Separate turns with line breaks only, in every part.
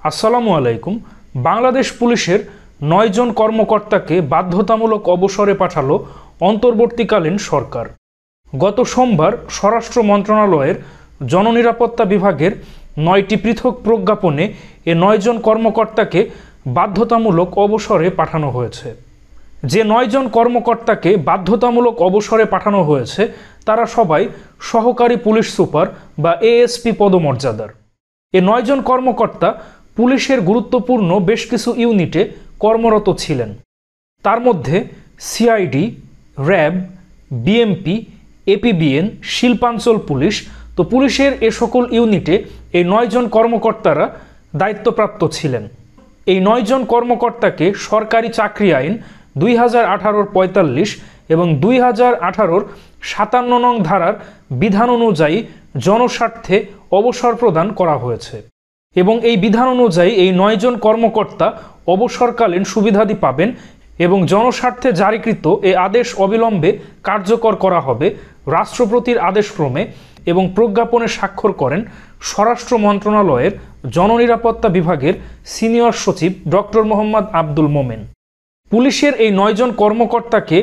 আসসালামু আলাইকুম। বাংলাদেশ পুলিশের ৯ জন কর্মকর্তাকে বাধ্যতামূলক অবসরে পাঠালো অন্তর্বর্তীকালীন সরকার। গত সোমবার স্বরাষ্ট্র মন্ত্রণালয়ের জননিরাপত্তা বিভাগের ৯টি পৃথক প্রজ্ঞাপনে এ ৯ জন কর্মকর্তাকে বাধ্যতামূলক অবসরে পাঠানো হয়েছে। যে ৯ জন কর্মকর্তাকে বাধ্যতামূলক অবসরে পাঠানো হয়েছে তারা সবাই সহকারী পুলিশ সুপার বা এএসপি পদমর্যাদার। এ ৯ জন কর্মকর্তা পুলিশের গুরুত্বপূর্ণ বেশ কিছু ইউনিটে কর্মরত ছিলেন। তার মধ্যে সিআইডি, র্যাব, বিএমপি, এপিবিএন, শিল্পাঞ্চল পুলিশ। তো পুলিশের এ সকল ইউনিটে এই ৯ জন কর্মকর্তারা দায়িত্বপ্রাপ্ত ছিলেন। এই ৯ জন কর্মকর্তাকে সরকারি চাকরি আইন 2018-র 45 এবং 2018-র 57 নং ধারার বিধান অনুযায়ী জনস্বার্থে অবসর প্রদান করা হয়েছে এবং এই বিধান অনুযায়ী এই ৯ জন কর্মকর্তা অবসরকালীন সুবিধাদি পাবেন এবং জনস্বার্থে জারিকৃত এই আদেশ অবিলম্বে কার্যকর করা হবে রাষ্ট্রপতির আদেশক্রমে এবং প্রজ্ঞাপনে স্বাক্ষর করেন স্বরাষ্ট্র মন্ত্রণালয়ের জননিরাপত্তা বিভাগের সিনিয়র সচিব ডক্টর মোহাম্মদ আব্দুল মোমেন। পুলিশের এই ৯ জন কর্মকর্তাকে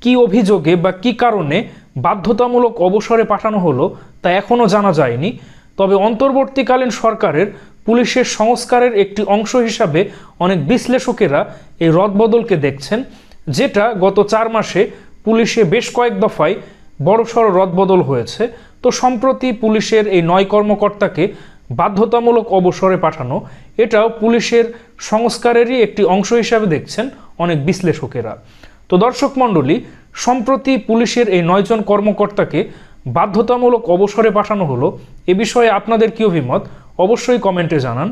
কি অভিযোগে বা কি কারণে বাধ্যতামূলক অবসরে পাঠানো হলো তা এখনও জানা যায়নি। তবে অন্তর্বর্তীকালীন সরকারের পুলিশের সংস্কারের একটি অংশ হিসাবে অনেক বিশ্লেষকেরা এই রদবদলকে দেখছেন, যেটা গত 4 মাসে পুলিশে বেশ কয়েক দফায় বড়সড় রদবদল হয়েছে। তো সম্প্রতি পুলিশের এই ৯ কর্মকর্তাকে বাধ্যতামূলক অবসরে পাঠানো এটাও পুলিশের সংস্কারেরই একটি অংশ হিসাবে দেখছেন অনেক বিশ্লেষকেরা। তো দর্শক মণ্ডলী, সম্প্রতি পুলিশের এই ৯ জন কর্মকর্তাকে বাধ্যতামূলক অবসরে পাঠানো হলো, এ বিষয়ে আপনাদের কি অভিমত অবশ্যই কমেন্টে জানান।